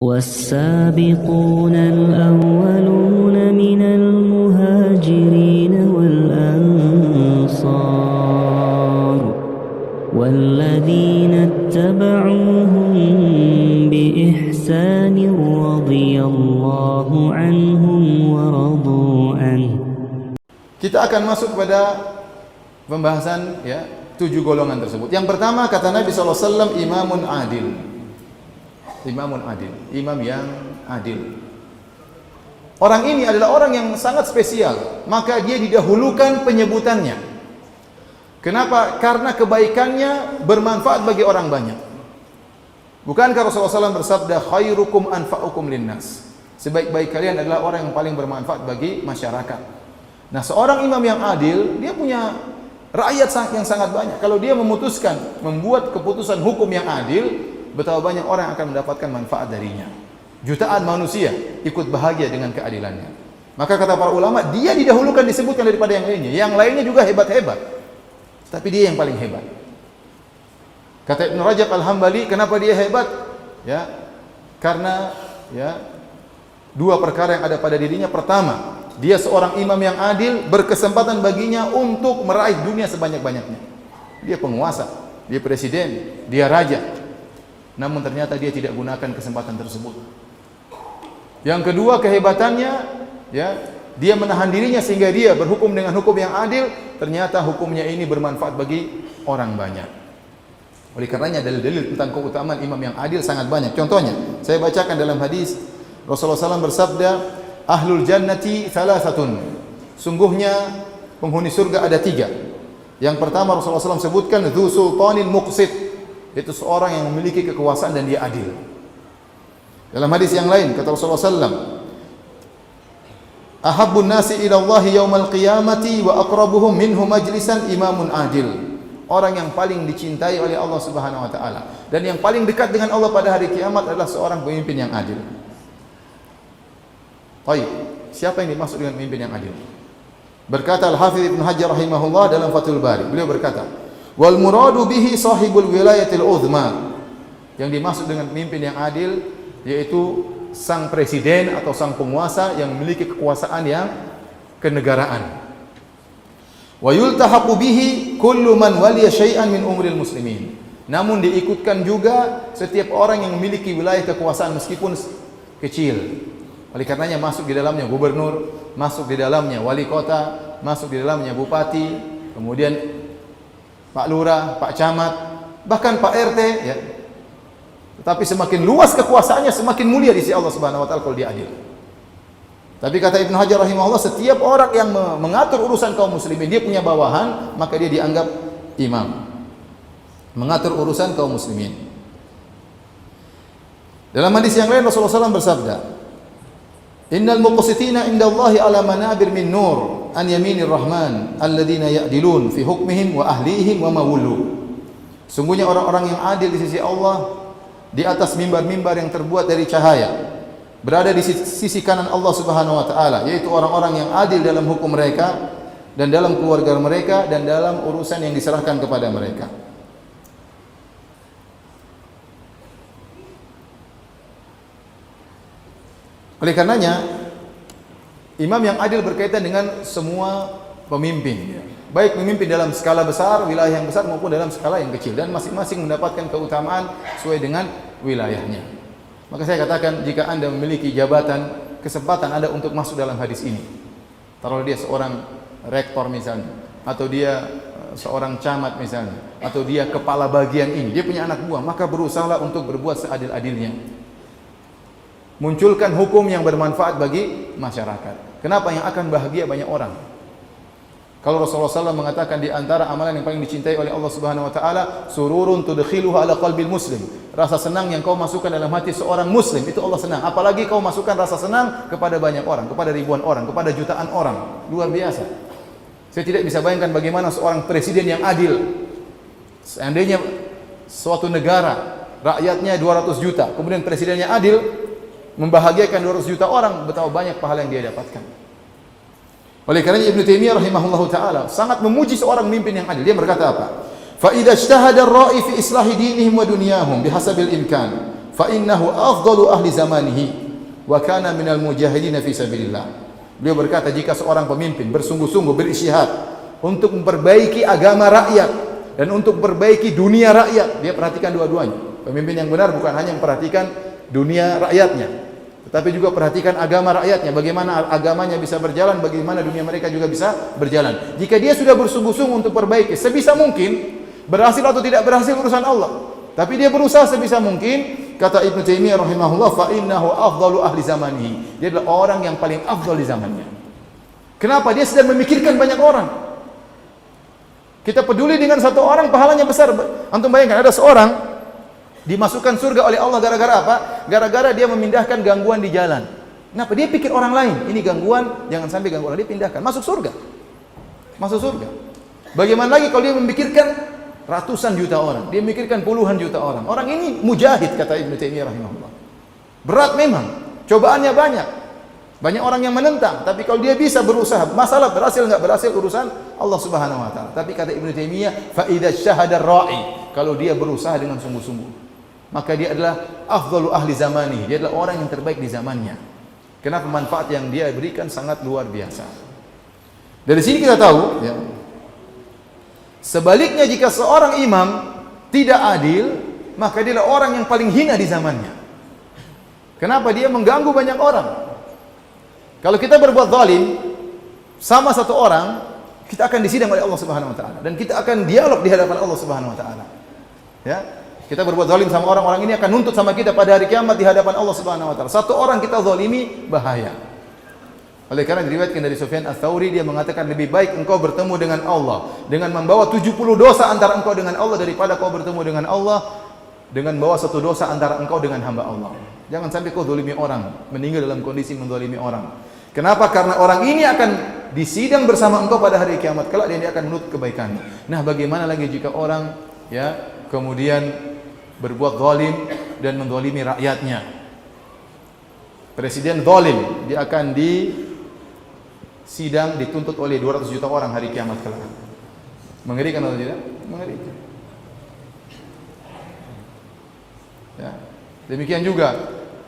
والسابقون الأولون من المهاجرين والأنصار والذين اتبعوهم بإحسان رضي الله عنهم ورضوا عنه. Kita akan masuk pada pembahasan 7 golongan tersebut. Yang pertama kata Nabi SAW, imamun adil. Imamun adil, imam yang adil. Orang ini adalah orang yang sangat spesial, maka dia didahulukan penyebutannya. Kenapa? Karena kebaikannya bermanfaat bagi orang banyak. Bukankah Rasulullah SAW bersabda, khairukum anfa'ukum linnas? Sebaik-baik kalian adalah orang yang paling bermanfaat bagi masyarakat. Nah, seorang imam yang adil, dia punya rakyat yang sangat banyak. Kalau dia memutuskan, membuat keputusan hukum yang adil, betapa banyak orang yang akan mendapatkan manfaat darinya. Jutaan manusia ikut bahagia dengan keadilannya. Maka kata para ulama, dia didahulukan disebutkan daripada yang lainnya. Yang lainnya juga hebat-hebat, tapi dia yang paling hebat. Kata Ibn Rajab Al-Hambali, kenapa dia hebat? Karena dua perkara yang ada pada dirinya. Pertama, dia seorang imam yang adil, berkesempatan baginya untuk meraih dunia sebanyak-banyaknya. Dia penguasa, dia presiden, dia raja. Namun ternyata dia tidak gunakan kesempatan tersebut. Yang kedua kehebatannya, dia menahan dirinya sehingga dia berhukum dengan hukum yang adil. Ternyata hukumnya ini bermanfaat bagi orang banyak. Oleh karenanya dalil-dalil tentang keutamaan imam yang adil sangat banyak. Contohnya, saya bacakan dalam hadis Rasulullah SAW bersabda, ahlul jannati thalathatun. Sungguhnya penghuni surga ada 3. Yang pertama Rasulullah SAW sebutkan dzu sultanin muqsit. Itu seorang yang memiliki kekuasaan dan dia adil. Dalam hadis yang lain kata Rasulullah SAW, ahabbun nasi ila Allah yaumal qiyamati wa aqrabuhum minhu majlisan imamun adil. Orang yang paling dicintai oleh Allah Subhanahu wa taala dan yang paling dekat dengan Allah pada hari kiamat adalah seorang pemimpin yang adil. Baik, siapa yang dimaksud dengan pemimpin yang adil? Berkata Al-Hafidz Ibnu Hajar rahimahullah dalam Fathul Bari. Beliau berkata, wal muradu bihi sahibul wilayatil uzma. Yang dimaksud dengan pemimpin yang adil yaitu sang presiden atau sang penguasa yang memiliki kekuasaan yang kenegaraan. Wa yultahaqu bihi kullu man waliya syai'an min umril muslimin. Namun diikutkan juga setiap orang yang memiliki wilayah kekuasaan meskipun kecil. Oleh karenanya masuk di dalamnya gubernur, masuk di dalamnya wali kota, masuk di dalamnya bupati, kemudian Pak Lurah, Pak Camat, bahkan Pak RT, Tetapi semakin luas kekuasaannya, semakin mulia di sisi Allah Subhanahu wa taala kalau dia adil. Tapi kata Ibnu Hajar rahimahullah, setiap orang yang mengatur urusan kaum muslimin, dia punya bawahan, maka dia dianggap imam. Mengatur urusan kaum muslimin. Dalam hadis yang lain Rasulullah SAW bersabda, innal muqsitina indallahi ala manabir min nur an yaminir rahman alladzina ya'dilun fi hukmihim wa ahlihim wa mawullu. Sungguhnya orang-orang yang adil di sisi Allah di atas mimbar-mimbar yang terbuat dari cahaya, berada di sisi kanan Allah Subhanahu wa taala, yaitu orang-orang yang adil dalam hukum mereka dan dalam keluarga mereka dan dalam urusan yang diserahkan kepada mereka. Oleh karenanya, imam yang adil berkaitan dengan semua pemimpin, baik pemimpin dalam skala besar, wilayah yang besar maupun dalam skala yang kecil, dan masing-masing mendapatkan keutamaan sesuai dengan wilayahnya. Maka saya katakan, jika Anda memiliki jabatan, kesempatan Anda untuk masuk dalam hadis ini. Taruh dia seorang rektor misalnya, atau dia seorang camat misalnya, atau dia kepala bagian ini, dia punya anak buah, maka berusahalah untuk berbuat seadil-adilnya. Munculkan hukum yang bermanfaat bagi masyarakat. Kenapa? Yang akan bahagia banyak orang. Kalau Rasulullah SAW mengatakan di antara amalan yang paling dicintai oleh Allah Subhanahu wa taala, sururun tudkhiluhu ala qalbil muslim. Rasa senang yang kau masukkan dalam hati seorang muslim, itu Allah senang. Apalagi kau masukkan rasa senang kepada banyak orang, kepada ribuan orang, kepada jutaan orang. Luar biasa. Saya tidak bisa bayangkan bagaimana seorang presiden yang adil. Seandainya suatu negara rakyatnya 200 juta, kemudian presidennya adil, membahagiakan 200 juta orang, betapa banyak pahala yang dia dapatkan. Oleh karena Ibnu Taimiyah rahimahullahu taala sangat memuji seorang pemimpin yang adil. Dia berkata apa? Fa idza ijtahada ar-ra'i fi islahi dinihim wa dunyahum bihasabil imkan, fa innahu afdalu ahli zamanihi wa kana minal mujahidin fi sabilillah. Beliau berkata, jika seorang pemimpin bersungguh-sungguh berisytihad untuk memperbaiki agama rakyat dan untuk memperbaiki dunia rakyat, dia perhatikan dua-duanya. Pemimpin yang benar bukan hanya memperhatikan dunia rakyatnya, tetapi juga perhatikan agama rakyatnya, bagaimana agamanya bisa berjalan, bagaimana dunia mereka juga bisa berjalan. Jika dia sudah bersungguh-sungguh untuk perbaiki, sebisa mungkin, berhasil atau tidak berhasil urusan Allah, tapi dia berusaha sebisa mungkin. Kata Ibnu Taimiyah rahimahullah, fa innahu afdalu ahli zamanihi. Dia adalah orang yang paling afdal di zamannya. Kenapa? Dia sedang memikirkan banyak orang. Kita peduli dengan satu orang, pahalanya besar. Antum bayangkan, ada seorang dimasukkan surga oleh Allah gara-gara apa? Gara-gara dia memindahkan gangguan di jalan. Kenapa? Dia pikir orang lain, ini gangguan, jangan sampai gangguan, dia pindahkan, masuk surga. Masuk surga. Bagaimana lagi kalau dia memikirkan ratusan juta orang, dia memikirkan puluhan juta orang. Orang ini mujahid, kata Ibnu Taimiyah rahimahullah. Berat memang, cobaannya banyak. Banyak orang yang menentang, tapi kalau dia bisa berusaha, masalah berhasil enggak berhasil urusan Allah Subhanahu wa taala. Tapi kata Ibnu Taimiyah, fa idza syahada ar-ra'i, kalau dia berusaha dengan sungguh-sungguh, maka dia adalah afdalu ahli zamani. Dia adalah orang yang terbaik di zamannya. Kenapa? Manfaat yang dia berikan sangat luar biasa. Dari sini kita tahu, ya, sebaliknya jika seorang imam tidak adil, maka dia adalah orang yang paling hina di zamannya. Kenapa? Dia mengganggu banyak orang. Kalau kita berbuat zalim sama satu orang, kita akan disidang oleh Allah Subhanahu wa taala dan kita akan dialog di hadapan Allah Subhanahu wa taala. Ya. Kita berbuat zalim sama orang ini akan nuntut sama kita pada hari kiamat di hadapan Allah Subhanahu wa taala. Satu orang kita zalimi bahaya. Oleh karena diriwayatkan dari Sufyan Ats-Tsauri, dia mengatakan lebih baik engkau bertemu dengan Allah dengan membawa 70 dosa antara engkau dengan Allah daripada kau bertemu dengan Allah dengan membawa satu dosa antara engkau dengan hamba Allah. Jangan sampai kau zalimi orang, meninggal dalam kondisi menzalimi orang. Kenapa? Karena orang ini akan disidang bersama engkau pada hari kiamat kelak dan dia akan menuntut kebaikanmu. Nah, bagaimana lagi jika orang ya kemudian berbuat zalim dan menzalimi rakyatnya? Presiden zalim, dia akan sidang dituntut oleh 200 juta orang hari kiamat kelak. Mengerikan atau tidak? Mengerikan. Ya. Demikian juga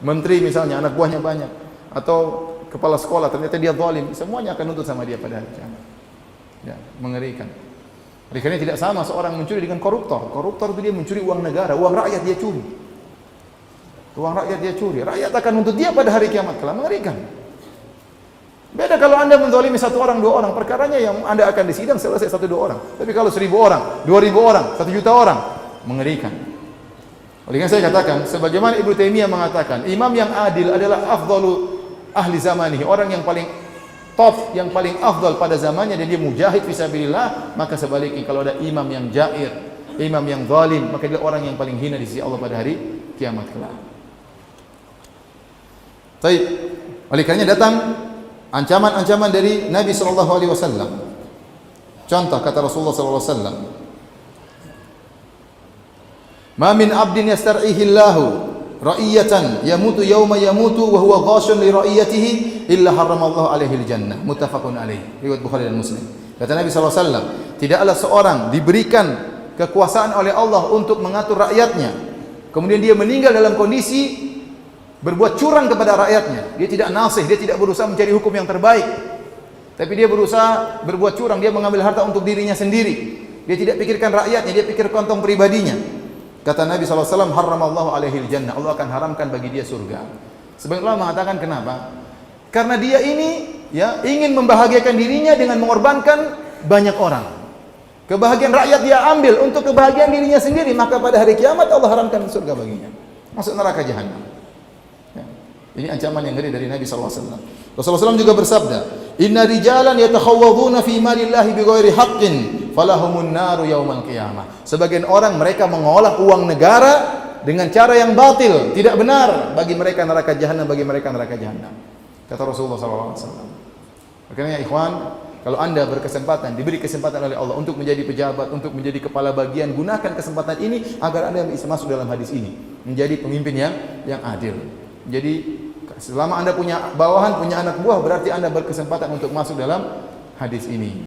menteri misalnya anak buahnya banyak atau kepala sekolah ternyata dia zalim, semuanya akan nuntut sama dia pada hari kiamat. Ya, mengerikan. Oleh karena tidak sama seorang mencuri dengan koruptor. Koruptor itu dia mencuri uang negara, uang rakyat dia curi. Uang rakyat dia curi. Rakyat akan nuntut dia pada hari kiamat kelak. Mengerikan. Beda kalau Anda menzalimi satu orang, dua orang, perkaranya yang Anda akan disidang selesai satu dua orang. Tapi kalau 1000 orang, 2000 orang, 1 juta orang, mengerikan. Oleh karena saya katakan, sebagaimana Ibnu Taimiyah mengatakan, imam yang adil adalah afdalu ahli zamanihi, orang yang paling top, yang paling afdal pada zamannya dan dia mujahid fisabilillah. Maka sebaliknya kalau ada imam yang jair, imam yang zalim, maka dia orang yang paling hina di sisi Allah pada hari kiamat kelak. Baik. Oleh karenanya datang ancaman-ancaman dari Nabi sallallahu alaihi wasallam. Contoh kata Rasulullah sallallahu alaihi wasallam, "Ma min 'abdin yastar'ihi Allahu ra'iyatan yamutu yawma yamutu wa huwa ghashun li ra'iyatihi illa harramallahu alaihi al-jannah." Muttafaqun alaih. Riwayat Bukhari dan Muslim. Kata Nabi sallallahu alaihi wasallam, tidaklah seorang diberikan kekuasaan oleh Allah untuk mengatur rakyatnya, kemudian dia meninggal dalam kondisi berbuat curang kepada rakyatnya. Dia tidak nasih, dia tidak berusaha mencari hukum yang terbaik, tapi dia berusaha berbuat curang, dia mengambil harta untuk dirinya sendiri. Dia tidak pikirkan rakyatnya, dia pikir kantong pribadinya. Kata Nabi SAW, harramallahu alaihil jannah, Allah akan haramkan bagi dia surga. Sebagian ulama mengatakan kenapa? Karena dia ini ya ingin membahagiakan dirinya dengan mengorbankan banyak orang. Kebahagiaan rakyat dia ambil untuk kebahagiaan dirinya sendiri, maka pada hari kiamat Allah haramkan surga baginya. Masuk neraka jahanam. Ini ancaman yang ngeri dari Nabi SAW. Rasulullah SAW juga bersabda, "Inna rijalan yatakhawwaduna fi malillahi bighairi haqqin, falahumun naru yaumal qiyamah." Sebagian orang mereka mengolah uang negara dengan cara yang batil, tidak benar, bagi mereka neraka jahanam, bagi mereka neraka jahanam. Kata Rasulullah SAW. Makanya ikhwan, kalau Anda berkesempatan, diberi kesempatan oleh Allah untuk menjadi pejabat, untuk menjadi kepala bagian, gunakan kesempatan ini agar Anda bisa masuk dalam hadis ini, menjadi pemimpin yang adil. Jadi selama Anda punya bawahan, punya anak buah, berarti Anda berkesempatan untuk masuk dalam hadis ini.